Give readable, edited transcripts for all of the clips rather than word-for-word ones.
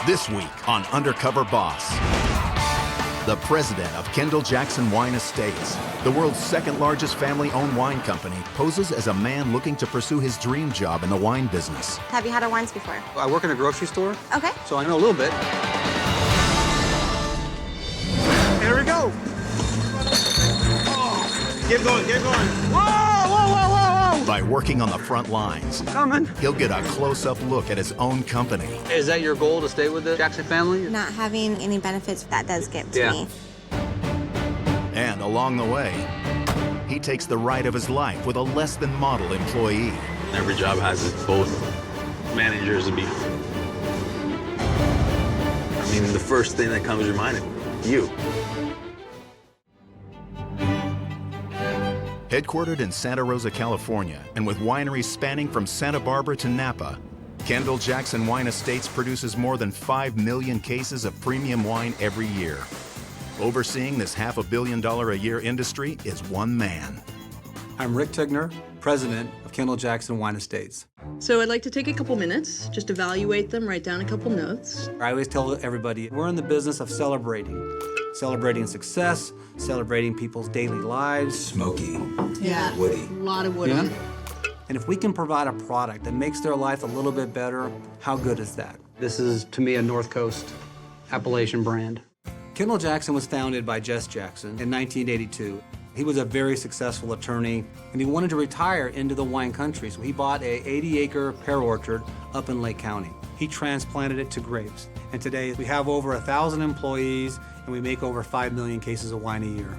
This week on Undercover Boss. The president of Kendall-Jackson Wine Estates, the world's second largest family-owned wine company, poses as a man looking to pursue his dream job in the wine business. Have you had our wines before? I work in a grocery store. Okay. So I know a little bit. Here we go. Oh, get going, get going. Whoa, whoa, whoa, whoa, whoa. By working on the front lines, Coming. he'll get a close-up look at his own company. Is that your goal, to stay with the Jackson family? Not having any benefits, that does get to me. And along the way, he takes the ride of his life with a less-than-model employee. Every job has both managers and me. I mean, the first thing that comes to your mind is you. Headquartered in Santa Rosa, California, and with wineries spanning from Santa Barbara to Napa, Kendall-Jackson Wine Estates produces more than 5 million cases of premium wine every year. Overseeing this $500 million a year industry is one man. I'm Rick Tigner, president of Kendall-Jackson Wine Estates. So I'd like to take a couple minutes, just evaluate them, write down a couple notes. I always tell everybody, we're in the business of celebrating. Celebrating success, celebrating people's daily lives. Smoky, Yeah, woody. a lot of wood. Yeah. And if we can provide a product that makes their life a little bit better, how good is that? This is, to me, a North Coast Appalachian brand. Kendall-Jackson was founded by Jess Jackson in 1982. He was a very successful attorney, and he wanted to retire into the wine country, so he bought a 80-acre pear orchard up in Lake County. He transplanted it to grapes, and today we have over 1,000 employees, and we make over 5 million cases of wine a year.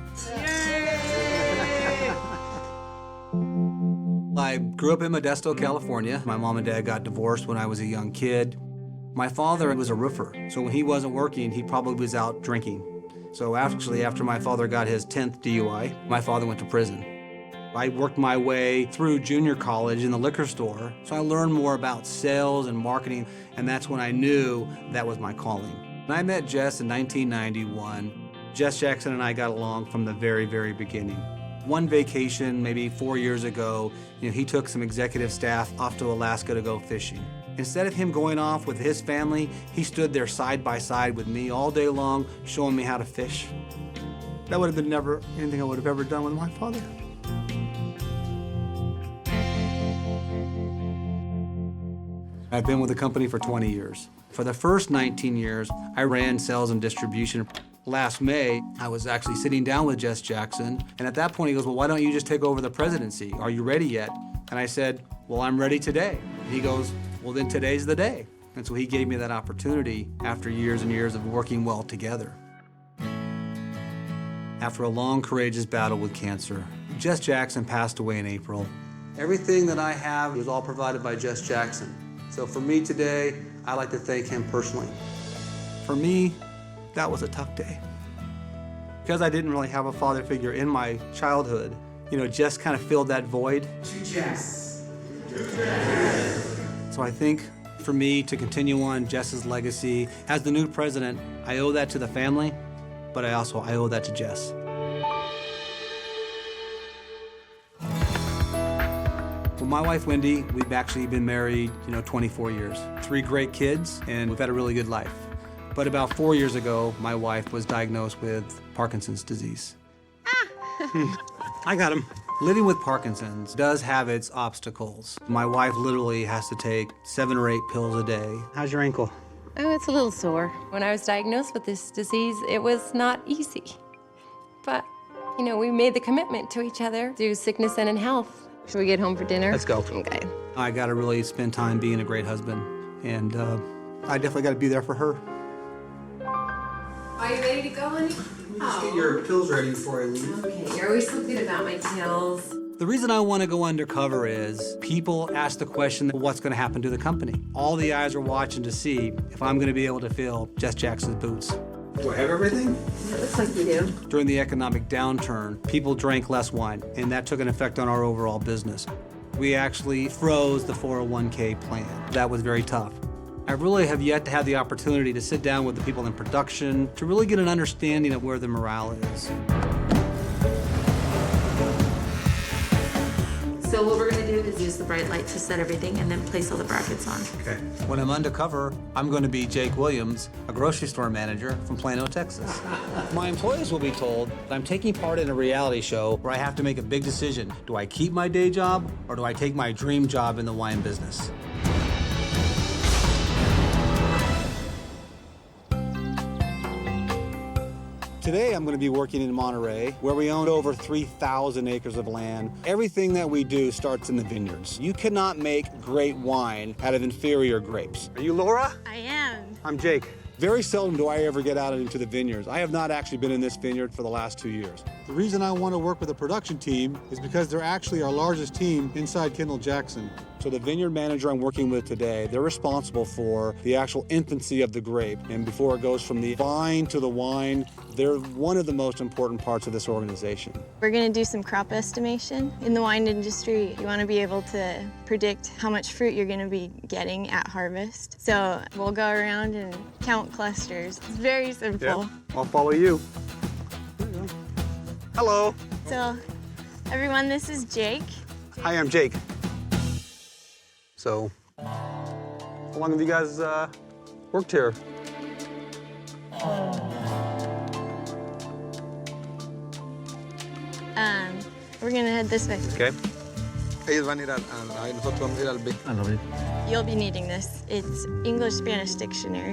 I grew up in Modesto, California. My mom and dad got divorced when I was a young kid. My father was a roofer, so when he wasn't working, he probably was out drinking. So actually, after my father got his 10th DUI, my father went to prison. I worked my way through junior college in the liquor store, so I learned more about sales and marketing, and that's when I knew that was my calling. When I met Jess in 1991, Jess Jackson and I got along from the very, very beginning. One vacation, maybe 4 years ago, he took some executive staff off to Alaska to go fishing. Instead of him going off with his family, he stood there side by side with me all day long, showing me how to fish. That would have been never anything I would have ever done with my father. I've been with the company for 20 years. For the first 19 years, I ran sales and distribution. Last May, I was actually sitting down with Jess Jackson, and at that point he goes, well, why don't you just take over the presidency? Are you ready yet? And I said, well, I'm ready today. And he goes, well, then today's the day. And so he gave me that opportunity after years and years of working well together. After a long, courageous battle with cancer, Jess Jackson passed away in April. Everything that I have was all provided by Jess Jackson. So for me today, I like to thank him personally. For me, that was a tough day. Because I didn't really have a father figure in my childhood, Jess kind of filled that void. To Jess. So I think for me to continue on Jess's legacy, as the new president, I owe that to the family, but I owe that to Jess. Well, my wife, Wendy, we've actually been married, 24 years. 3 great kids, and we've had a really good life. But about 4 years ago, my wife was diagnosed with Parkinson's disease. I got him. Living with Parkinson's does have its obstacles. My wife literally has to take 7 or 8 pills a day. How's your ankle? Oh, it's a little sore. When I was diagnosed with this disease, it was not easy. But, we made the commitment to each other through sickness and in health. Should we get home for dinner? Let's go. Okay. I got to really spend time being a great husband, and I definitely got to be there for her. Are you ready to go, honey? Just get your pills ready before I leave. Okay, you're always so good about my pills. The reason I want to go undercover is people ask the question, what's going to happen to the company? All the eyes are watching to see if I'm going to be able to fill Jess Jackson's boots. Do I have everything? It looks like you do. During the economic downturn, people drank less wine, and that took an effect on our overall business. We actually froze the 401k plan. That was very tough. I really have yet to have the opportunity to sit down with the people in production to really get an understanding of where the morale is. So what we're gonna do is use the bright light to set everything and then place all the brackets on. Okay. When I'm undercover, I'm going to be Jake Williams, a grocery store manager from Plano, Texas. My employees will be told that I'm taking part in a reality show where I have to make a big decision. Do I keep my day job or do I take my dream job in the wine business? Today, I'm going to be working in Monterey, where we own over 3,000 acres of land. Everything that we do starts in the vineyards. You cannot make great wine out of inferior grapes. Are you Laura? I am. I'm Jake. Very seldom do I ever get out into the vineyards. I have not actually been in this vineyard for the last 2 years. The reason I want to work with a production team is because they're actually our largest team inside Kendall-Jackson. So the vineyard manager I'm working with today, they're responsible for the actual infancy of the grape. And before it goes from the vine to the wine, they're one of the most important parts of this organization. We're going to do some crop estimation. In the wine industry, you want to be able to predict how much fruit you're going to be getting at harvest. So we'll go around and count clusters. It's very simple. Yeah, I'll follow you. Hello. So everyone, this is Jake. Hi, I'm Jake. So, how long have you guys worked here? We're going to head this way. Okay. Ellos van a ir a nosotros vamos a ir al Big. You'll be needing this. It's English-Spanish dictionary.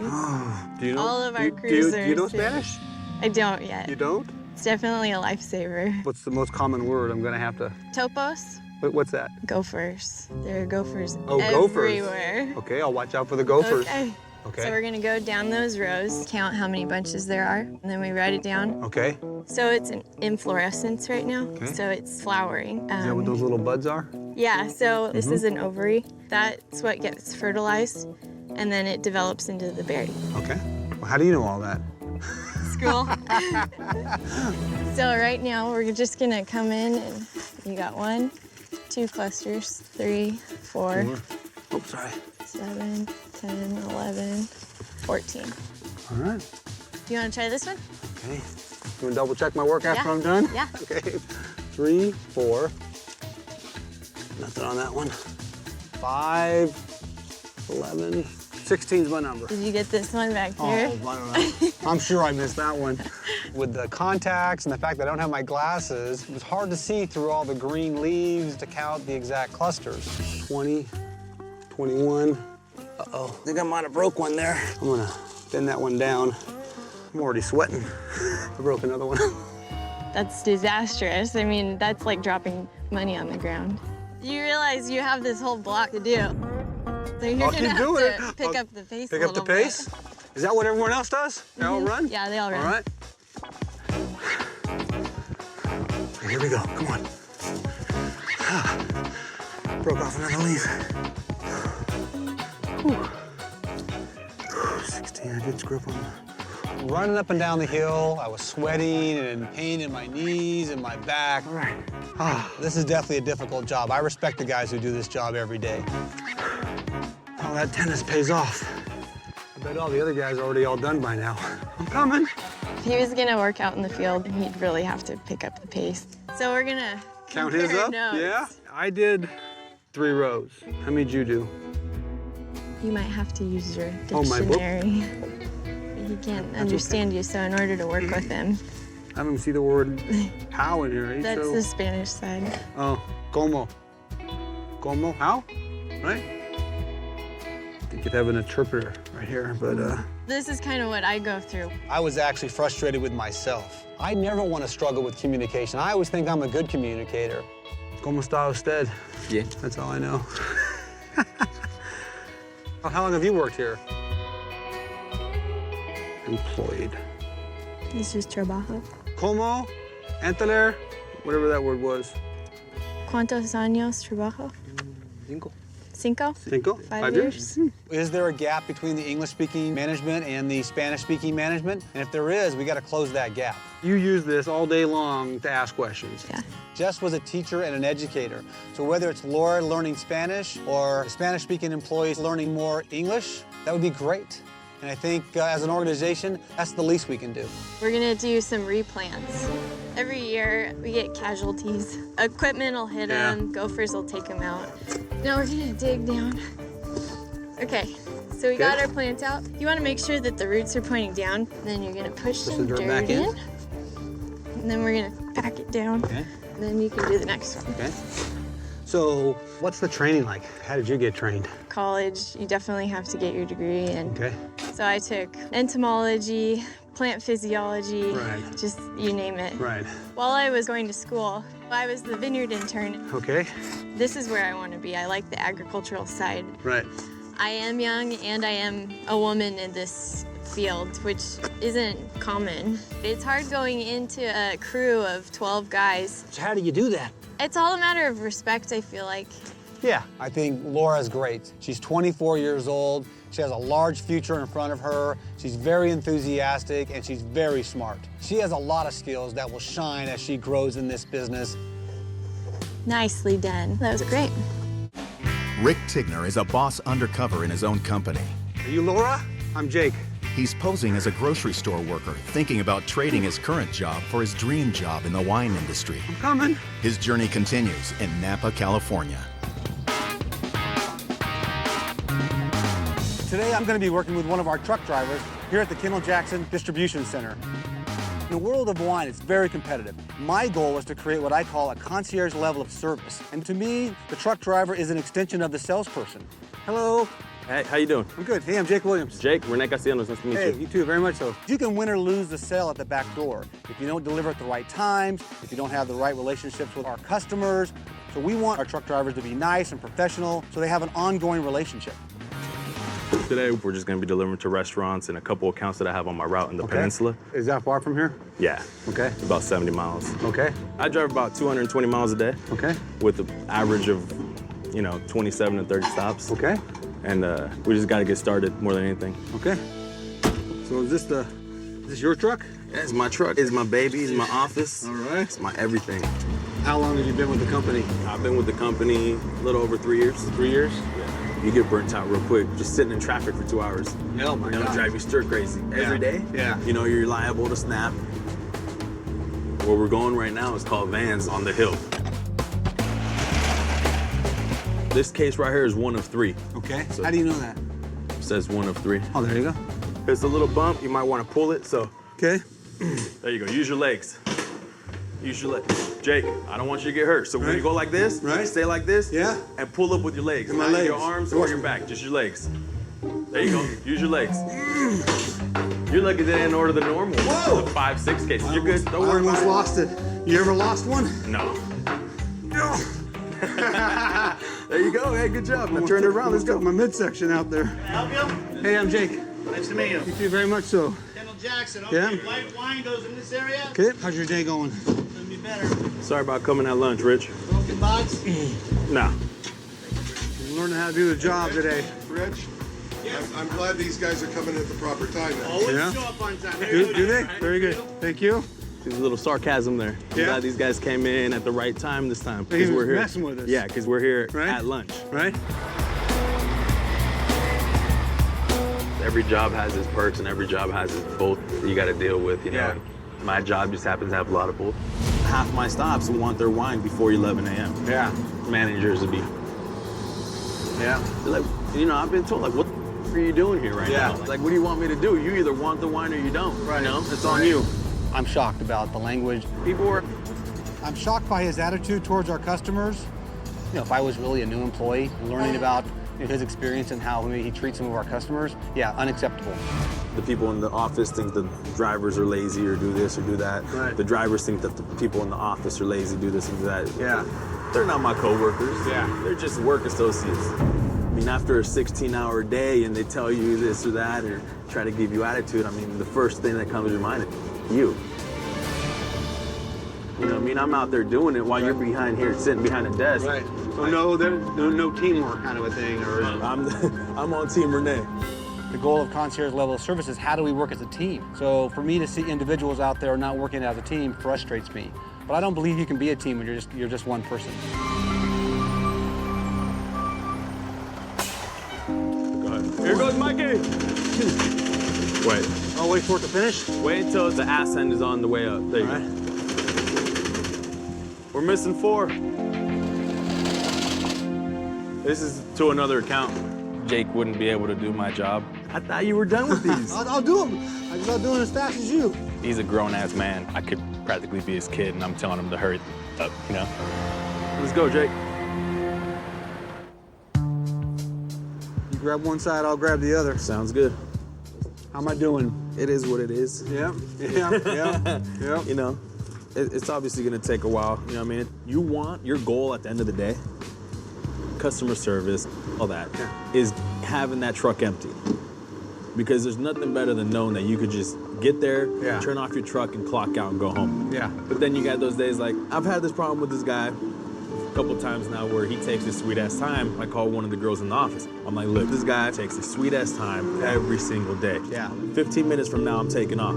Do you know? All of our cruisers. Do you know Spanish? I don't yet. You don't? It's definitely a lifesaver. What's the most common word? I'm gonna have to. Topos, What's that? gophers. There are gophers Oh, gophers. everywhere. Okay, I'll watch out for the gophers. Okay. Okay. So we're gonna go down those rows, count how many bunches there are, and then we write it down. Okay. So it's an inflorescence right now, Okay. so it's flowering. Is that what those little buds are? Yeah, so this is an ovary. That's what gets fertilized, and then it develops into the berry. Okay. Well, how do you know all that? School. So right now, we're just gonna come in and you got 1, 2 clusters, 3, 4, Oh, sorry. 7, 10, 11, 14. All right. Do you wanna try this one? Okay. You wanna double check my work after Yeah. I'm done? Yeah. Okay. 3, 4. Nothing on that one. 5, 11, 16's my number. Did you get this one back here? Oh, I don't know. I'm sure I missed that one. With the contacts and the fact that I don't have my glasses, it was hard to see through all the green leaves to count the exact clusters. 20, 21. Uh-oh, I think I might have broke one there. I'm gonna bend that one down. I'm already sweating. I broke another one. That's disastrous. I mean, that's like dropping money on the ground. You realize you have this whole block to do. So you're I'll gonna keep have doing to it. pick I'll up the pace Pick a up the little pace? bit. Is that what everyone else does? They all run? Yeah, they all run. All right. Here we go, come on. Broke off another leaf. Whew. 16, I did screw up on that. Running up and down the hill, I was sweating and pain in my knees and my back. All right. This is definitely a difficult job. I respect the guys who do this job every day. Oh, that tennis pays off. I bet all the other guys are already all done by now. I'm coming. If he was gonna work out in the field, he'd really have to pick up the pace. So we're gonna Count his compare up? notes. Yeah. I did 3 rows. How many did you do? You might have to use your Oh, my book? dictionary. He can't understand you, so in order to work with him, I don't even see the word how in here. Are you that's sure? the Spanish side. Oh, como. Como, how? Right? You could have an interpreter right here, but This is kind of what I go through. I was actually frustrated with myself. I never want to struggle with communication. I always think I'm a good communicator. ¿Cómo está usted? Bien. That's all I know. How long have you worked here? Employed. This is trabajo. Como, Anteler, whatever that word was. ¿Cuántos años trabajo? 5. 5? 5? 5 years? Is there a gap between the English-speaking management and the Spanish-speaking management? And if there is, we got to close that gap. You use this all day long to ask questions. Yeah. Jess was a teacher and an educator. So whether it's Laura learning Spanish or Spanish-speaking employees learning more English, that would be great. And I think as an organization, that's the least we can do. We're gonna do some replants. Every year we get casualties. Equipment will hit them, gophers will take them out. Now we're gonna dig down. Okay, so we got our plants out. You wanna make sure that the roots are pointing down. Then you're gonna push some dirt back in. And then we're gonna pack it down. Okay. And then you can do the next one. Okay. So what's the training like? How did you get trained? College, you definitely have to get your degree. And Okay. so I took entomology, plant physiology, Right. just you name it. Right. While I was going to school, I was the vineyard intern. Okay. This is where I want to be. I like the agricultural side. Right. I am young and I am a woman in this field, which isn't common. It's hard going into a crew of 12 guys. So how do you do that? It's all a matter of respect, I feel like. Yeah, I think Laura's great. She's 24 years old. She has a large future in front of her. She's very enthusiastic and she's very smart. She has a lot of skills that will shine as she grows in this business. Nicely done. That was great. Rick Tigner is a boss undercover in his own company. Are you Laura? I'm Jake. He's posing as a grocery store worker, thinking about trading his current job for his dream job in the wine industry. I'm coming. His journey continues in Napa, California. Today I'm going to be working with one of our truck drivers here at the Kendall-Jackson Distribution Center. In the world of wine, it's very competitive. My goal was to create what I call a concierge level of service. And to me, the truck driver is an extension of the salesperson. Hello. Hey, how you doing? I'm good. Hey, I'm Jake Williams. Jake, Renee Castellanos, nice to meet Hey, you. you too, very much so. You can win or lose the sale at the back door if you don't deliver at the right times, if you don't have the right relationships with our customers. So we want our truck drivers to be nice and professional so they have an ongoing relationship. Today, we're just gonna be delivering to restaurants and a couple accounts that I have on my route in the peninsula. Is that far from here? Yeah. Okay. About 70 miles. Okay. I drive about 220 miles a day. Okay. With an average of, 27 to 30 stops. Okay. And we just gotta get started more than anything. Okay. So is this your truck? Yeah, it's my truck, it's my baby, it's my office. All right. It's my everything. How long have you been with the company? I've been with the company a little over 3 years. 3 years? Yeah. You get burnt out real quick, just sitting in traffic for 2 hours. Oh my God. Drive you stir crazy. Every day, Yeah. you're liable to snap. Where we're going right now is called Vans on the Hill. This case right here is 1 of 3. Okay. So- How do you know that? It says 1 of 3. Oh, there you go. It's a little bump, you might want to pull it, so Okay. there you go. Use your legs. Use your legs. Jake, I don't want you to get hurt. So when Right. you go like this, Right. stay like this, Yeah. and pull up with your legs. And my Not legs. your arms or your back, just your legs. There you go. Use your legs. You're lucky they didn't order the normal. Whoa! The 5, 6 cases. You're good. Don't worry about it. lost it. You ever lost one? No. There you go. Hey, good job. Now turn it around. Let's go. My midsection out there. Can I help you? Hey, I'm Jake. Nice to meet you. You too, very much so. Kendall-Jackson. Okay, Yeah. light wine goes in this area. Okay. How's your day going? It'll be better. Sorry about coming at lunch, Rich. Broken box. Nah. I'm learning how to do the job today. Rich, I'm glad these guys are coming at the proper time now. Always Yeah. show up on time. Do they? Very good. Thank you. There's a little sarcasm there. I'm Yeah. glad these guys came in at the right time this time. He Because was we're here. messing with us. Yeah, because we're here Right. at lunch. Right? Every job has its perks and every job has its both that you got to deal with, Yeah. And my job just happens to have a lot of both. Half my stops want their wine before 11 a.m. Yeah. Managers would be, Yeah. they're like, I've been told, like, what the are you doing here right Yeah. now? Like, what do you want me to do? You either want the wine or you don't. Right. It's on you. I'm shocked about the language. People were, I'm shocked by his attitude towards our customers. If I was really a new employee, learning about his experience and how he treats some of our customers, yeah, unacceptable. the people in the office think the drivers are lazy or do this or do that. Right. The drivers think that the people in the office are lazy, do this and do that. Yeah. They're not my coworkers. Yeah. They're just work associates. I mean, after a 16-hour day and they tell you this or that or try to give you attitude, I mean, the first thing that comes to your mind is you. I'm out there doing it while you're behind here, sitting behind a desk. Right. So no teamwork kind of a thing, or I'm on Team Renee. the goal of concierge level of service is how do we work as a team? So for me to see individuals out there not working as a team frustrates me. But I don't believe you can be a team when you're just one person. Go ahead. Here goes Mikey. Wait. Oh, wait for it to finish? Wait until the ass end is on the way up. There you All go. right. We're missing 4. This is to another account. Jake wouldn't be able to do my job. I thought you were done with these. I'll do them. I'm just not doing it as fast as you. He's a grown-ass man. I could practically be his kid, and I'm telling him to hurry up, you know? Let's go, Jake. You grab one side, I'll grab the other. Sounds good. How am I doing? It is what it is. Yeah. You know, it's obviously gonna take a while. You know what I mean? You want your goal at the end of the day, customer service, all that, is having that truck empty. Because there's nothing better than knowing that you could just get there, turn off your truck, and clock out and go home. Yeah. But then you got those days like, I've had this problem with this guy a couple times now where he takes his sweet-ass time. I call one of the girls in the office. I'm like, look, this guy takes his sweet-ass time every single day. Yeah. 15 minutes from now, I'm taking off.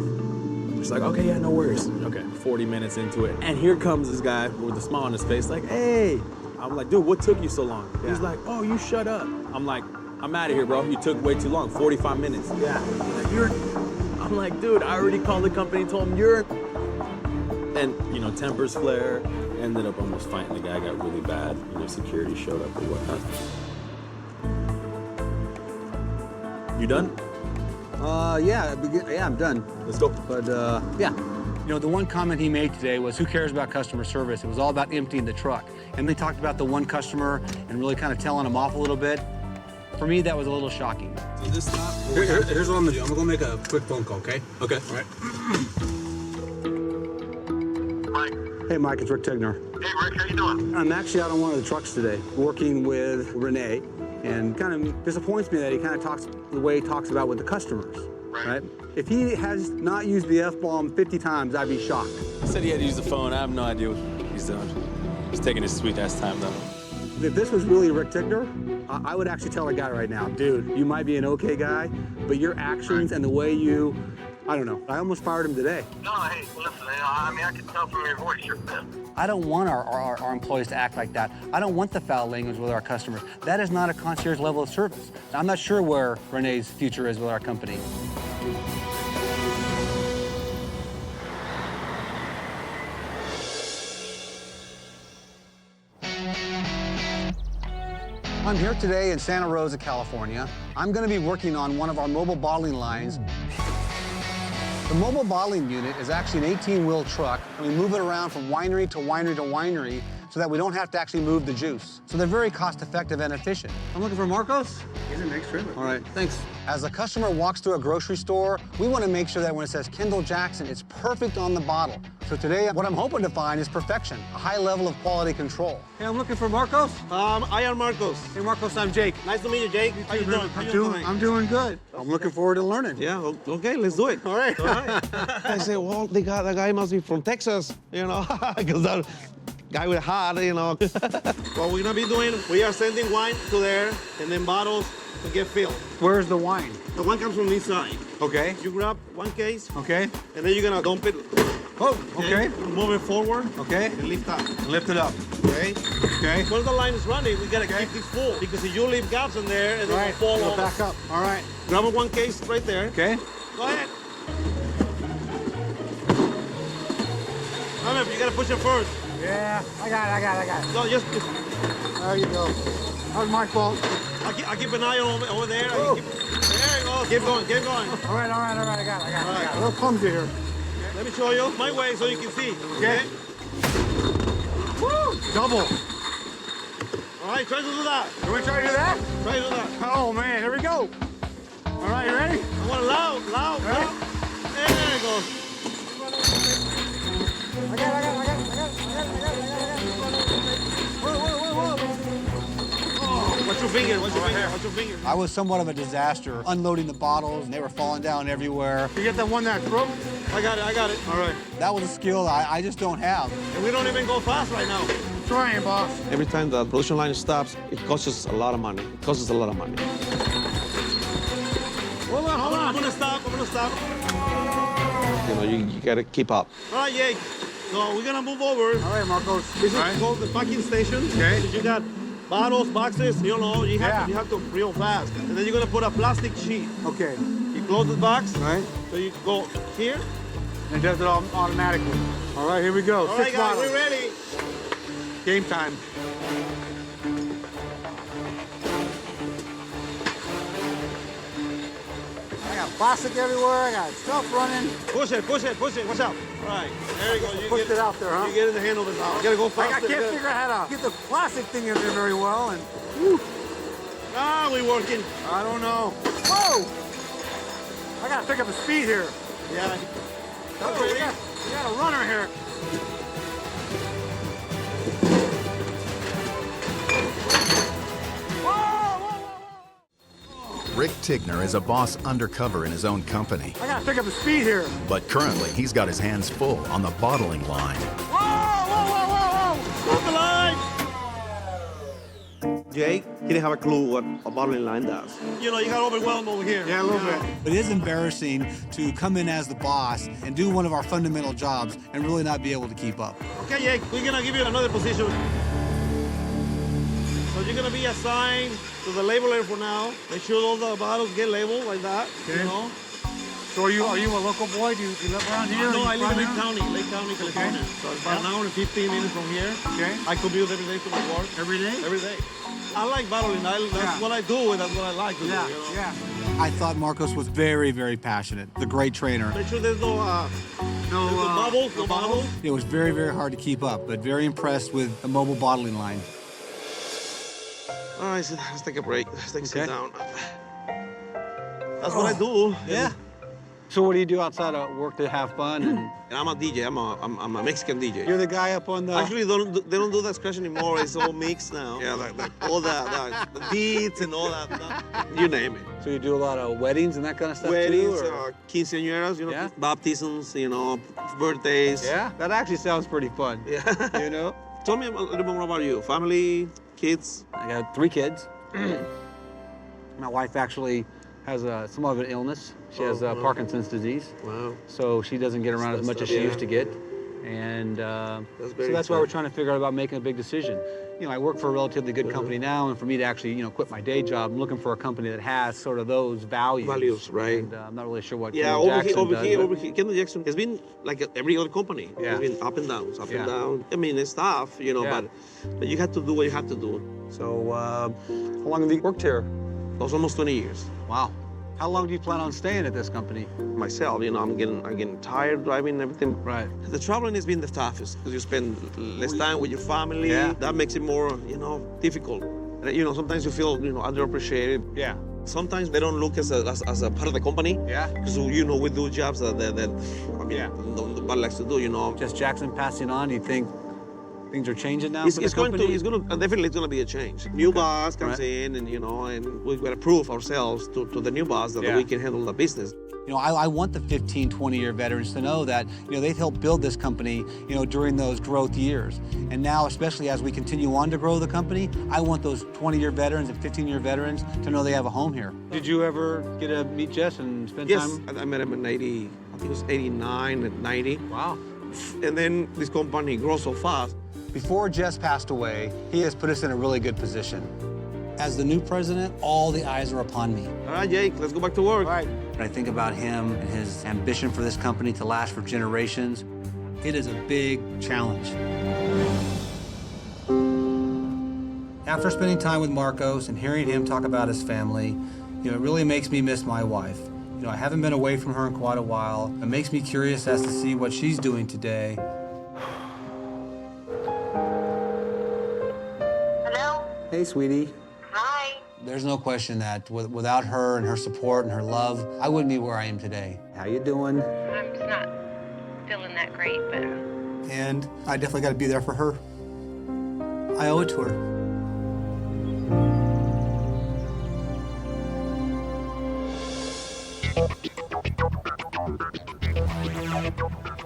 She's like, okay, yeah, no worries. Okay, 40 minutes into it. And here comes this guy with a smile on his face like, hey. I'm like, dude, what took you so long? Yeah. He's like, oh, you shut up. I'm like, I'm out of here, bro. You took way too long, 45 minutes. Yeah. I'm like, dude, I already called the company and told him you're... And, you know, tempers flare. Ended up almost fighting the guy, got really bad. You know, security showed up or whatnot. You done? Yeah, I'm done. Let's go. But, yeah. You know, the one comment he made today was, who cares about customer service? It was all about emptying the truck. And they talked about the one customer and really kind of telling him off a little bit. For me, that was a little shocking. So this stop, Here's what I'm gonna do. I'm gonna make a quick phone call, okay? Okay. All right. Hey, Mike, it's Rick Tigner. Hey, Rick, how you doing? I'm actually out on one of the trucks today, working with Renee, and kind of disappoints me that he kind of talks the way he talks about with the customers, right? If he has not used the F-bomb 50 times, I'd be shocked. He said he had to use the phone. I have no idea what he's doing. He's taking his sweet-ass time, though. If this was really Rick Tigner, I would actually tell a guy right now, dude, you might be an okay guy, but your actions and the way you, I don't know. I almost fired him today. No, hey, listen, I mean, I can tell from your voice you're pissed. I don't want our employees to act like that. I don't want the foul language with our customers. That is not a concierge level of service. I'm not sure where Renee's future is with our company. I'm here today in Santa Rosa, California. I'm going to be working on one of our mobile bottling lines. The mobile bottling unit is actually an 18-wheel truck, and we move it around from winery to winery to winery so that we don't have to actually move the juice. So they're very cost-effective and efficient. I'm looking for Marcos. He's in next trailer. All right, thanks. As a customer walks through a grocery store, we want to make sure that when it says Kendall-Jackson, it's perfect on the bottle. So today, what I'm hoping to find is perfection, a high level of quality control. Hey, I'm looking for Marcos. I am Marcos. Hey, Marcos, I'm Jake. Nice to meet you, Jake. How you doing? I'm doing good. I'm looking forward to learning. Yeah, okay, let's do it. All right. I say, well, that guy must be from Texas, you know, because that guy with a hat, you know. What we're gonna be doing, we are sending wine to there, and then bottles to get filled. Where's the wine? The wine comes from this side. Okay. You grab one case, Okay. and then you're gonna dump it. Oh, okay. Move it forward. Okay. And lift up. Lift it up. Okay. Okay. Once the line is running, we gotta keep this full, because if you leave gaps in there, and then will fall Go over. back up. All right. Grab one case right there. Okay. Go ahead. Remember, you gotta push it first. Yeah, I got it. No, just There you go. That was my fault. I keep an eye on over there. There you go. Keep going. All right. I got it. right. A little clumsy here. Let me show you my way so you can see. Okay. Woo! Double. All right, try to do that. Can we try to do that? Try to do that. Oh, man, here we go. All right, you ready? I want it loud. Ready? There it goes. I got it. Whoa. Watch your finger. I was somewhat of a disaster unloading the bottles, and they were falling down everywhere. You get that one that broke? I got it. All right. That was a skill I just don't have. And we don't even go fast right now. Trying, boss. Every time the production line stops, it costs us a lot of money. Hold on. I'm gonna stop. You know, you gotta keep up. All right, Jake. So we're gonna move over. All right, Marcos. This is called the packing station. Okay. You got bottles, boxes, you know, you have to real fast. And then you're gonna put a plastic sheet. Okay. You close the box. Right. So you go here. And it does it all automatically. All right, here we go. All right, guys, we're ready. Game time. I got plastic everywhere. I got stuff running. Push it, push it, push it. Watch out. All right. There you go. You Pushed it out there, huh? You get in the handle of it now. You gotta go faster. I can't figure out how to get the plastic thing in there very well. And Ah, we working. I don't know. Whoa! I gotta pick up the speed here. Yeah. Oh, we got a runner here. Rick Tigner is a boss undercover in his own company, I gotta pick up the speed here. but currently he's got his hands full on the bottling line. Whoa, whoa, whoa, whoa, whoa! Stop the line! Jake, he didn't have a clue what a bottling line does. You know, you got overwhelmed over here. Yeah, a little bit. It is embarrassing to come in as the boss and do one of our fundamental jobs and really not be able to keep up. Okay, Jake, we're gonna give you another position. So you're gonna be assigned to the labeler for now. Make sure all the bottles get labeled like that. Okay. You know? So are you a local boy? Do you live around here? No, I live in Lake Lake County, California. So it's about an hour and 15 minutes from here. Okay. I commute every day to my work. Every day? Every day. I like bottling. That's what I do, and that's what I like to do. You know? Yeah. I thought Marcos was very, very passionate, the great trainer. Make sure there's no bubbles, no bubbles. It was very, very hard to keep up, but very impressed with the mobile bottling line. All right, so let's take a break. Let's take a sit down. That's what I do. Yeah. So what do you do outside of work to have fun? And I'm a DJ. I'm a Mexican DJ. You're the guy up on the... Actually, they don't do that scratch anymore. It's all mixed now. Yeah, like all the beats and all that. You name it. So you do a lot of weddings and that kind of stuff Weddings, too? Or... quinceañeras, you know, Yeah. baptisms, you know, birthdays. Yeah, that actually sounds pretty fun. Yeah. You know? Tell me a little bit more about you. Family, kids. I got 3 kids. My wife actually has somewhat of an illness. She has Parkinson's disease. Wow. So she doesn't get around as much as she used to get. And so that's why we're trying to figure out about making a big decision. You know, I work for a relatively good company now, and for me to actually, you know, quit my day job, I'm looking for a company that has sort of those values. Values, right. And I'm not really sure what Yeah, Kendall-Jackson over here, Kendall-Jackson has been like every other company. Yeah. It's been up and downs, up Yeah. and down. I mean, it's tough, you know, Yeah. but you have to do what you have to do. So how long have you worked here? That was almost 20 years. Wow. How long do you plan on staying at this company? Myself, you know, I'm getting tired driving and everything. Right. The traveling has been the toughest because you spend less time with your family. Yeah. That makes it more, you know, difficult. You know, sometimes you feel, you know, underappreciated. Yeah. Sometimes they don't look as a part of the company. Yeah. Because, you know, we do jobs that I mean, nobody likes to do, you know. Just Jackson passing on, you think things are changing now It's for the company? definitely it's going to be a change. New boss comes in, and you know, and we've got to prove ourselves to the new boss that we can handle the business. You know, I want the 15, 20-year veterans to know that, you know, they've helped build this company, you know, during those growth years. And now, especially as we continue on to grow the company, I want those 20-year veterans and 15-year veterans to know they have a home here. Did you ever get to meet Jess and spend time? Yes, I met him in 80, I think it was 89 and 90. Wow. And then this company grows so fast. Before Jess passed away, he has put us in a really good position. As the new president, all the eyes are upon me. All right, Jake, let's go back to work. All right. When I think about him and his ambition for this company to last for generations, it is a big challenge. After spending time with Marcos and hearing him talk about his family, you know, it really makes me miss my wife. You know, I haven't been away from her in quite a while. It makes me curious as to see what she's doing today. Hello? Hey, sweetie. Hi. There's no question that without her and her support and her love, I wouldn't be where I am today. How you doing? I'm just not feeling that great, but... And I definitely got to be there for her. I owe it to her.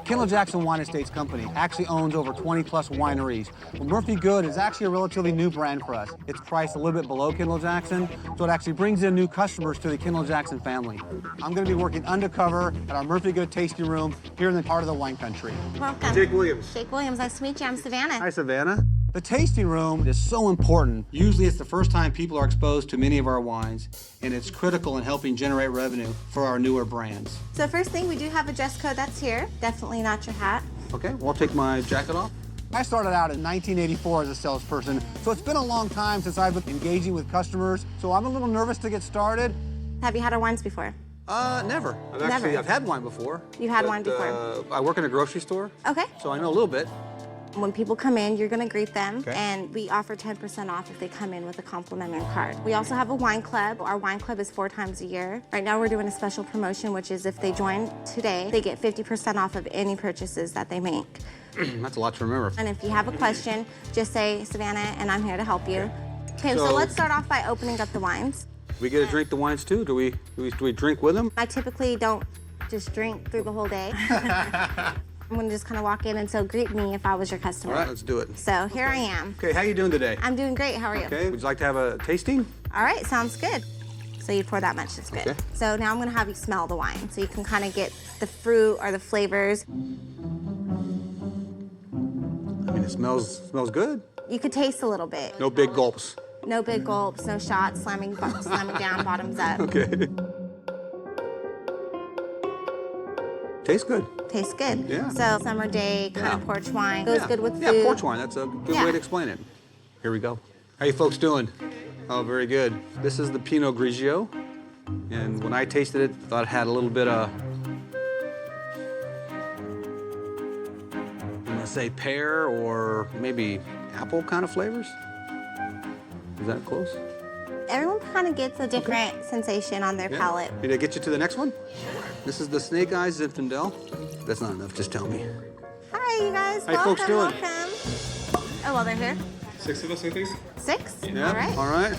Kendall-Jackson Wine Estates company actually owns over 20-plus wineries. Well, Murphy Good is actually a relatively new brand for us. It's priced a little bit below Kendall-Jackson, so it actually brings in new customers to the Kendall-Jackson family. I'm going to be working undercover at our Murphy Good tasting room here in the heart of the wine country. Welcome. Jake Williams. Jake Williams, nice to meet you. I'm Savannah. Hi, Savannah. The tasting room is so important. Usually it's the first time people are exposed to many of our wines, and it's critical in helping generate revenue for our newer brands. So first thing, we do have a dress code that's here. Definitely not your hat. Okay, well, I'll take my jacket off. I started out in 1984 as a salesperson, so it's been a long time since I've been engaging with customers, so I'm a little nervous to get started. Have you had our wines before? Never. I've had wine before. You had wine before? I work in a grocery store. Okay. So I know a little bit. When people come in, you're gonna greet them, Okay. and we offer 10% off if they come in with a complimentary card. We also have a wine club. Our wine club is 4 times a year. Right now we're doing a special promotion, which is if they join today, they get 50% off of any purchases that they make. That's a lot to remember. And if you have a question, just say Savannah, and I'm here to help you. Okay, so let's start off by opening up the wines. We get to drink the wines too? Do we drink with them? I typically don't just drink through the whole day. I'm gonna just kind of walk in, and so greet me if I was your customer. All right, let's do it. So here I am. Okay, how you doing today? I'm doing great. How are you? Okay, would you like to have a tasting? All right, sounds good. So you pour that much, that's good. Okay. So now I'm gonna have you smell the wine, so you can kind of get the fruit or the flavors. I mean, it smells good. You could taste a little bit. No big gulps. No big gulps, no shots, slamming down, bottoms up. Okay. Tastes good. Tastes good. Yeah. So summer day kind of porch wine goes good with food. Yeah, porch wine. That's a good way to explain it. Here we go. How you folks doing? Oh, very good. This is the Pinot Grigio, and when I tasted it, thought it had a little bit of, I'm gonna say pear or maybe apple kind of flavors. Is that close? Everyone kind of gets a different sensation on their palate. Did I get you to the next one? This is the Snake Eyes Zinfandel. That's not enough, just tell me. Hi, you guys. How you folks doing? Welcome. Oh, well, they're here. 6 of us, I think. 6? Yeah, All right. all right.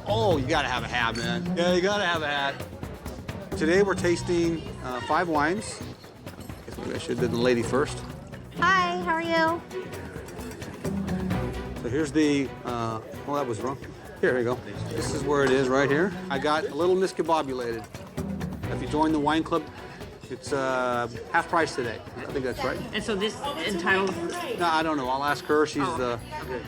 Oh, you gotta have a hat, man. Yeah, you gotta have a hat. Today we're tasting 5 wines. Guess maybe I should have done the lady first. Hi, how are you? So here's the, that was wrong. Here you go. This is where it is right here. I got a little miscombobulated. If you join the wine club, it's half price today. I think that's right. And so this entitles... No, I don't know. I'll ask her. She's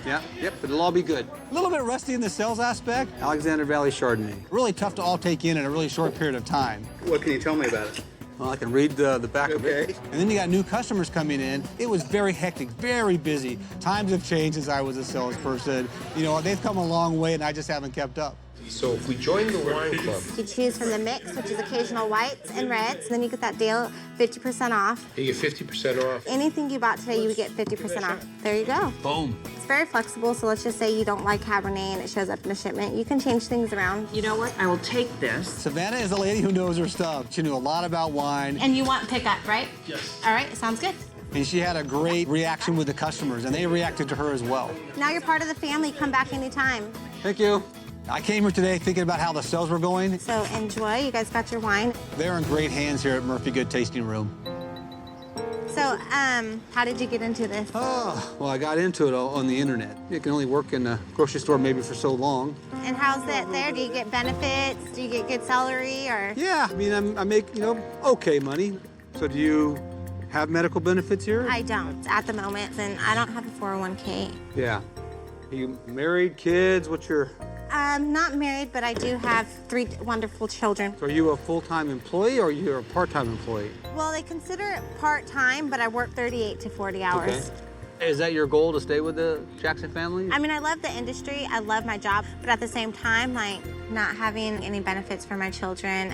yep, but it'll all be good. A little bit rusty in the sales aspect. Alexander Valley Chardonnay. Really tough to all take in a really short period of time. What can you tell me about it? Well, I can read the back of it. And then you got new customers coming in. It was very hectic, very busy. Times have changed since I was a salesperson. You know, they've come a long way, and I just haven't kept up. So if we join the wine club, You choose from the mix, which is occasional whites and reds, and then you get that deal 50% off. you get 50% off. Anything you bought today, you would get 50% off. There you go. Boom. It's very flexible, so let's just say you don't like Cabernet and it shows up in a shipment. You can change things around. You know what? I will take this. Savannah is a lady who knows her stuff. She knew a lot about wine. And you want pickup, right? Yes. All right, sounds good. And she had a great reaction with the customers, and they reacted to her as well. Now you're part of the family. Come back anytime. Thank you. I came here today thinking about how the sales were going. So enjoy. You guys got your wine. They're in great hands here at Murphy Good Tasting Room. So, how did you get into this? Oh, well, I got into it on the internet. You can only work in a grocery store maybe for so long. And how's that there? Do you get benefits? Do you get good salary or? Yeah, I mean, I make, okay money. So do you have medical benefits here? I don't at the moment, and I don't have a 401k. Yeah. Are you married, kids? What's your... I'm not married, but I do have 3 wonderful children. So are you a full-time employee or you're a part-time employee? Well, they consider it part-time, but I work 38 to 40 hours. Okay. Is that your goal, to stay with the Jackson family? I mean, I love the industry, I love my job, but at the same time, like, not having any benefits for my children,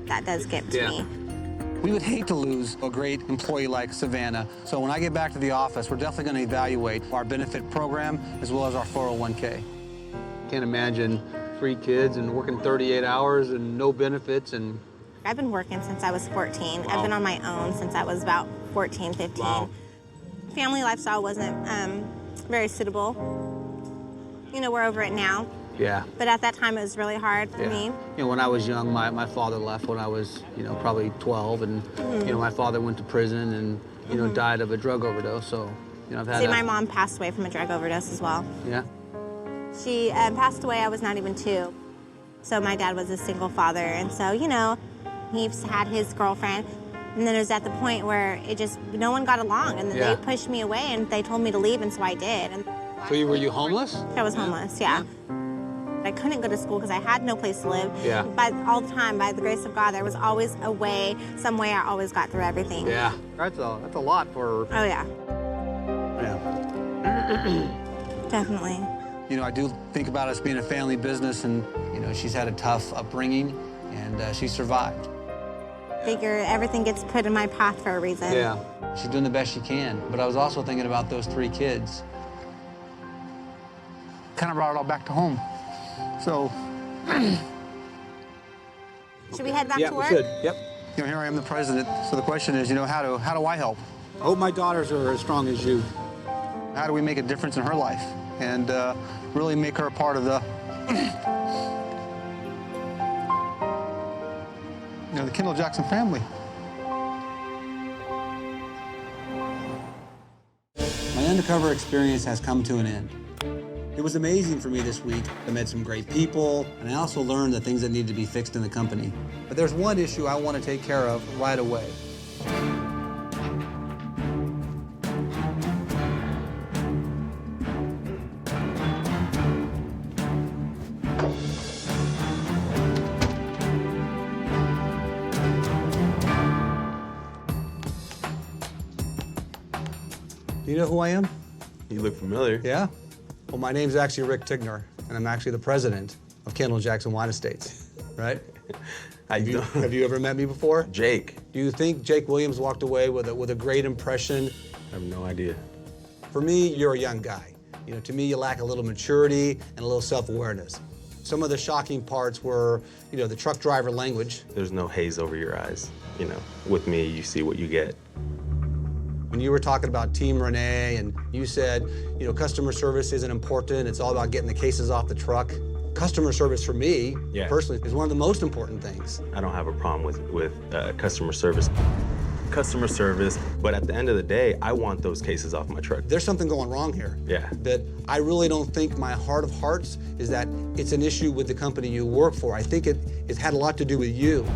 that does get to me. We would hate to lose a great employee like Savannah. So when I get back to the office, we're definitely going to evaluate our benefit program as well as our 401k. Can't imagine 3 kids and working 38 hours and no benefits and... I've been working since I was 14. Wow. I've been on my own since I was about 14, 15. Wow. Family lifestyle wasn't very suitable. You know, we're over it now. Yeah. But at that time, it was really hard for me. When I was young, my father left when I was, probably 12, and, my father went to prison and, died of a drug overdose, so, I've had my mom passed away from a drug overdose as well. Yeah. She passed away, I was not even 2. So my dad was a single father, and so, he's had his girlfriend, and then it was at the point where no one got along, and then they pushed me away, and they told me to leave, and so I did. And So were you homeless? I was homeless, yeah. I couldn't go to school because I had no place to live. Yeah. But all the time, by the grace of God, there was always a way, some way I always got through everything. Yeah. That's a lot for... Oh, yeah. Yeah. Definitely. You know, I do think about us being a family business, and, you know, she's had a tough upbringing, and she survived. Figure everything gets put in my path for a reason. Yeah. She's doing the best she can, but I was also thinking about those 3 kids. Kind of brought it all back to home. So... Should we head back to work? Yeah, we should. Yep. You know, here I am, the president. So the question is, you know, how do I help? I hope my daughters are as strong as you. How do we make a difference in her life and really make her a part of the, you know, the Kendall-Jackson family? My undercover experience has come to an end. It was amazing for me this week. I met some great people, and I also learned the things that needed to be fixed in the company. But there's one issue I want to take care of right away. Do you know who I am? You look familiar. Yeah? Well, my name's actually Rick Tigner, and I'm actually the president of Kendall-Jackson Wine Estates, right? Have you ever met me before? Jake. Do you think Jake Williams walked away with a great impression? I have no idea. For me, you're a young guy. You know, to me, you lack a little maturity and a little self-awareness. Some of the shocking parts were, you know, the truck driver language. There's no haze over your eyes. You know, with me, you see what you get. When you were talking about Team Renee and you said, you know, customer service isn't important, it's all about getting the cases off the truck. Customer service for me, personally, is one of the most important things. I don't have a problem with customer service. Customer service, but at the end of the day, I want those cases off my truck. There's something going wrong here. Yeah. That I really don't think my heart of hearts is that it's an issue with the company you work for. I think it had a lot to do with you.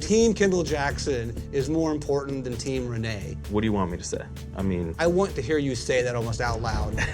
Team Kendall-Jackson is more important than Team Renee. What do you want me to say? I mean... I want to hear you say that almost out loud.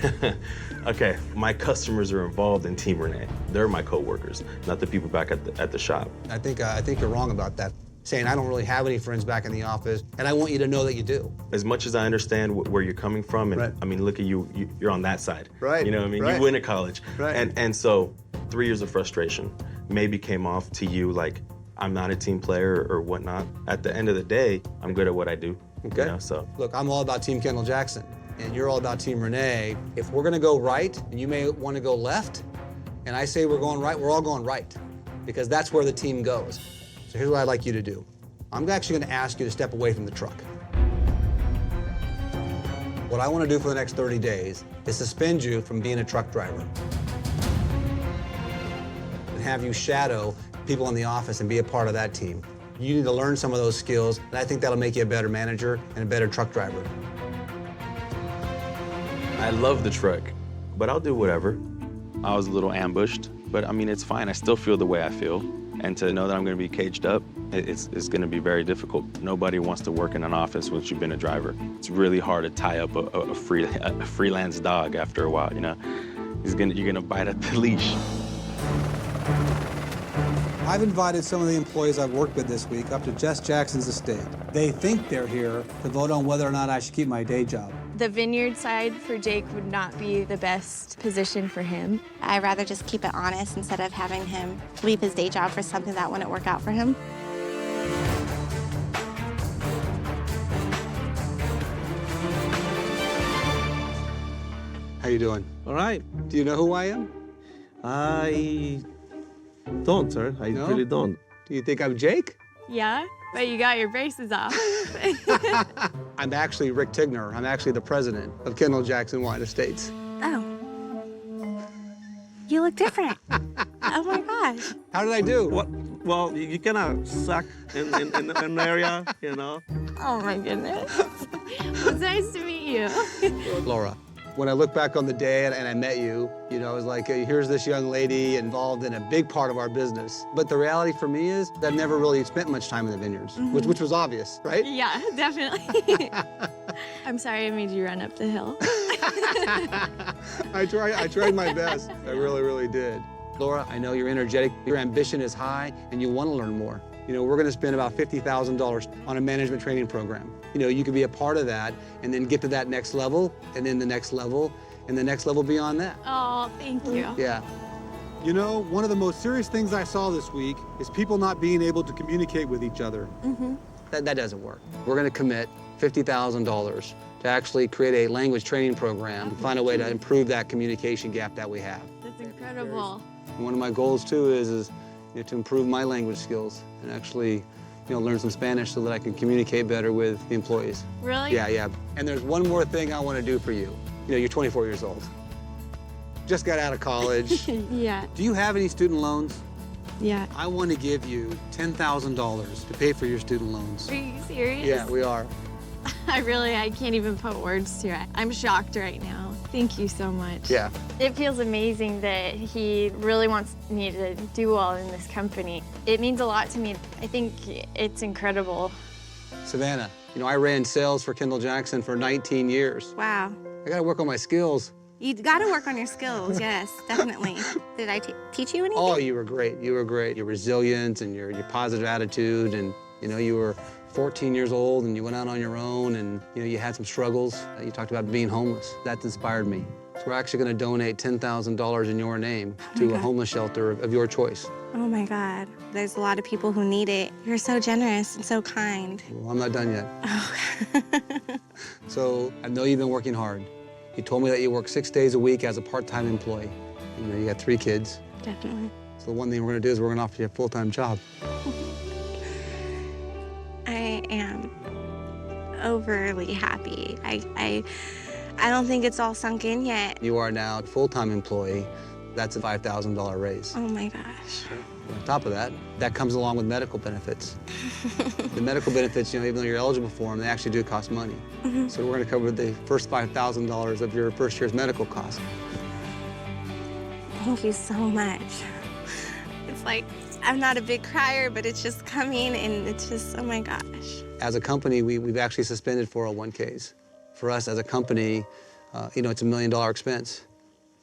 Okay, my customers are involved in Team Renee. They're my coworkers, not the people back at the shop. I think you're wrong about that. Saying I don't really have any friends back in the office, and I want you to know that you do. As much as I understand where you're coming from, and I mean, look at you, you're on that side. Right. You know what I mean? Right. You went to college. Right. And so 3 years of frustration maybe came off to you like, I'm not a team player or whatnot. At the end of the day, I'm good at what I do. Okay. You know, so. Look, I'm all about Team Kendall-Jackson, and you're all about Team Renee. If we're gonna go right, and you may want to go left, and I say we're going right, we're all going right, because that's where the team goes. So here's what I'd like you to do. I'm actually gonna ask you to step away from the truck. What I want to do for the next 30 days is suspend you from being a truck driver and have you shadow people in the office and be a part of that team. You need to learn some of those skills, and I think that'll make you a better manager and a better truck driver. I love the truck, but I'll do whatever. I was a little ambushed, but I mean, it's fine. I still feel the way I feel. And to know that I'm gonna be caged up, it's gonna be very difficult. Nobody wants to work in an office once you've been a driver. It's really hard to tie up a freelance dog after a while, you know? You're gonna bite at the leash. I've invited some of the employees I've worked with this week up to Jess Jackson's estate. They think they're here to vote on whether or not I should keep my day job. The vineyard side for Jake would not be the best position for him. I'd rather just keep it honest instead of having him leave his day job for something that wouldn't work out for him. How you doing? All right. Do you know who I am? I don't, sir. I No? really don't. Do you think I'm Jake? Yeah, but you got your braces off. I'm actually Rick Tigner. I'm actually the president of Kendall-Jackson Wine Estates. Oh. You look different. Oh my gosh. How did I do? Well, you kind of suck in an area, you know. Oh my goodness. It's nice to meet you. Laura, when I look back on the day and I met you, you know, I was like, hey, here's this young lady involved in a big part of our business. But the reality for me is that I've never really spent much time in the vineyards, which was obvious, right? Yeah, definitely. I'm sorry I made you run up the hill. I tried my best. I really, really did. Laura, I know you're energetic, your ambition is high, and you want to learn more. You know, we're going to spend about $50,000 on a management training program. You know, you could be a part of that and then get to that next level, and then the next level, and the next level beyond that. Oh, thank you. Yeah. You know, one of the most serious things I saw this week is people not being able to communicate with each other. That doesn't work. We're going to commit $50,000 to actually create a language training program to find a way to improve that communication gap that we have. That's incredible. One of my goals, too, is you know, to improve my language skills and actually, you know, learn some Spanish so that I can communicate better with the employees. Really? Yeah. And there's one more thing I want to do for you. You know, you're 24 years old. Just got out of college. Yeah. Do you have any student loans? Yeah. I want to give you $10,000 to pay for your student loans. Are you serious? Yeah, we are. I can't even put words to it. I'm shocked right now. Thank you so much. Yeah. It feels amazing that he really wants me to do well in this company. It means a lot to me. I think it's incredible. Savannah, you know, I ran sales for Kendall-Jackson for 19 years. Wow. I got to work on my skills. You got to work on your skills, yes, definitely. Did I teach you anything? Oh, you were great. You were great. Your resilience and your positive attitude, and you know, you were 14 years old and you went out on your own, and you know, you had some struggles. You talked about being homeless. That inspired me. So we're actually going to donate $10,000 in your name to a homeless shelter of your choice. Oh my God, there's a lot of people who need it. You're so generous and so kind. Well, I'm not done yet. Oh. So I know you've been working hard. You told me that you work 6 days a week as a part-time employee. You know, you got 3 kids. Definitely. So the one thing we're going to do is we're going to offer you a full-time job. I am overly happy. I don't think it's all sunk in yet. You are now a full-time employee. That's a $5,000 raise. Oh my gosh. On top of that, that comes along with medical benefits. The medical benefits, you know, even though you're eligible for them, they actually do cost money. So we're going to cover the first $5,000 of your first year's medical costs. Thank you so much. It's like, I'm not a big crier, but it's just coming, and it's just, oh my gosh. As a company, we've actually suspended 401ks. For us as a company, you know, it's $1 million expense.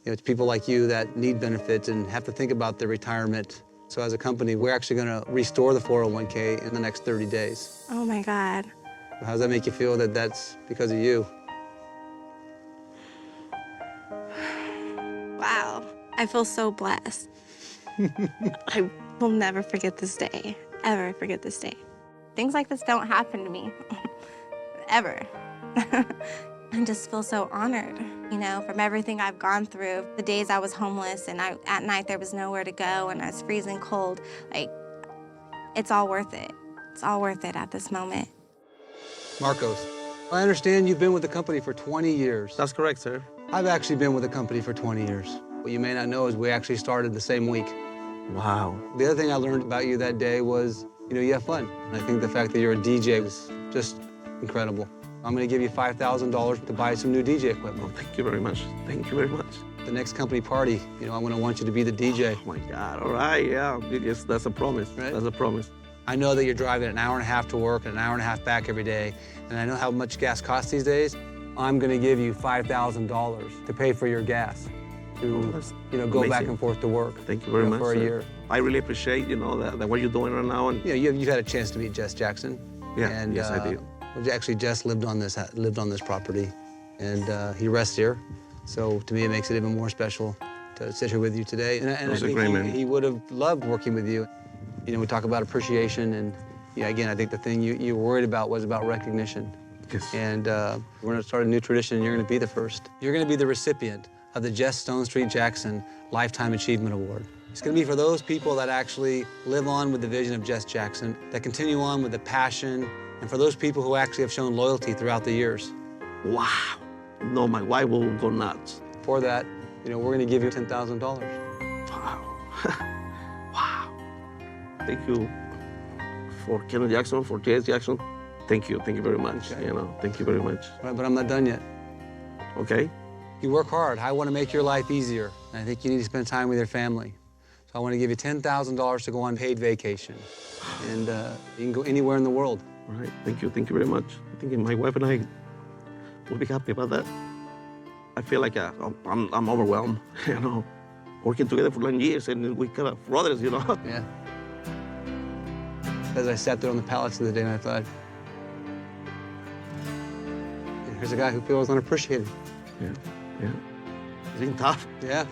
You know, it's people like you that need benefits and have to think about their retirement. So as a company, we're actually going to restore the 401k in the next 30 days. Oh my God. How does that make you feel that that's because of you? Wow. I feel so blessed. I will never forget this day, ever forget this day. Things like this don't happen to me, ever. I just feel so honored, you know, from everything I've gone through. The days I was homeless and at night there was nowhere to go and I was freezing cold. Like, it's all worth it. It's all worth it at this moment. Marcos, I understand you've been with the company for 20 years. That's correct, sir. I've actually been with the company for 20 years. What you may not know is we actually started the same week. Wow. The other thing I learned about you that day was, you know, you have fun. And I think the fact that you're a DJ was just incredible. I'm going to give you $5,000 to buy some new DJ equipment. Oh, thank you very much. Thank you very much. The next company party, you know, I'm going to want you to be the DJ. Oh, my God. All right, yeah. Yes, that's a promise. Right? That's a promise. I know that you're driving an hour and a half to work and an hour and a half back every day, and I know how much gas costs these days. I'm going to give you $5,000 to pay for your gas to, you know, go amazing. back and forth to work. Thank you very much, for a sir. year. I really appreciate, you know, that what you're doing right now. And You know, you've had a chance to meet Jess Jackson. Yeah, and, yes, I did. Well, actually, Jess lived on this property, and he rests here. So to me, it makes it even more special to sit here with you today. And I He's a think great man. he would have loved working with you. You know, we talk about appreciation, and yeah, again, I think the thing you were worried about was about recognition. Yes. And we're going to start a new tradition, and you're going to be the first. You're going to be the recipient of the Jess Stone Street Jackson Lifetime Achievement Award. It's going to be for those people that actually live on with the vision of Jess Jackson, that continue on with the passion, and for those people who actually have shown loyalty throughout the years. Wow. No, my wife will go nuts. For that, you know, we're going to give you $10,000. Wow. Wow. Thank you for Kendall-Jackson, for Jess Jackson. Thank you very much. Okay. You know, thank you very much. Right, but I'm not done yet. Okay. You work hard. I want to make your life easier. And I think you need to spend time with your family. So I want to give you $10,000 to go on paid vacation. And you can go anywhere in the world. All right. Thank you very much. I think my wife and I will be happy about that. I feel like I'm overwhelmed, you know. working together for 9 years, and we kind of brothers, you know? Yeah. As I sat there on the pallets the other day, and I thought, here's a guy who feels unappreciated. Yeah, yeah. It's been tough. Yeah.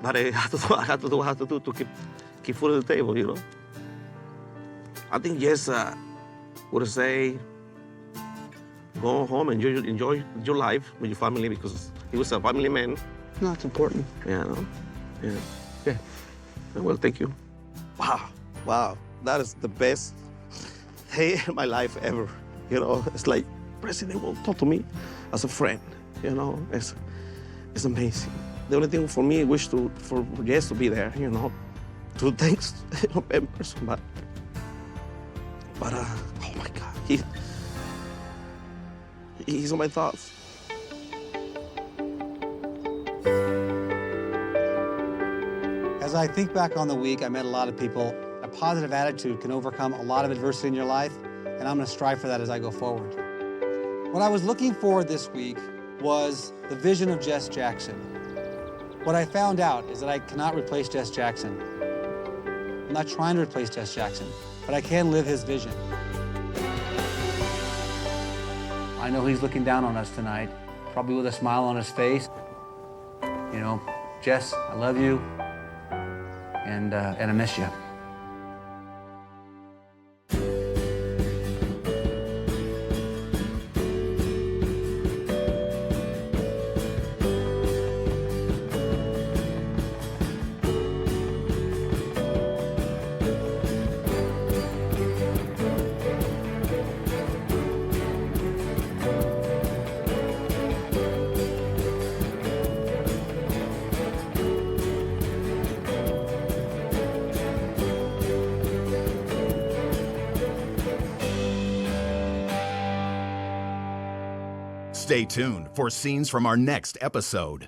But I have to do what I have to do to keep food on the table, you know? I think, yes, would say, go home and enjoy your life with your family, because he was a family man. No, it's important. Yeah, no? Yeah. Yeah. Well, thank you. Wow, that is the best day in my life ever. You know, it's like President will talk to me as a friend. You know, it's amazing. The only thing for me, I wish for Jess to be there. You know, to thanks in person, but oh my God, he's on my thoughts. As I think back on the week, I met a lot of people. A positive attitude can overcome a lot of adversity in your life, and I'm going to strive for that as I go forward. What I was looking for this week was the vision of Jess Jackson. What I found out is that I cannot replace Jess Jackson. I'm not trying to replace Jess Jackson, but I can live his vision. I know he's looking down on us tonight, probably with a smile on his face. You know, Jess, I love you, and I miss you. Stay tuned for scenes from our next episode.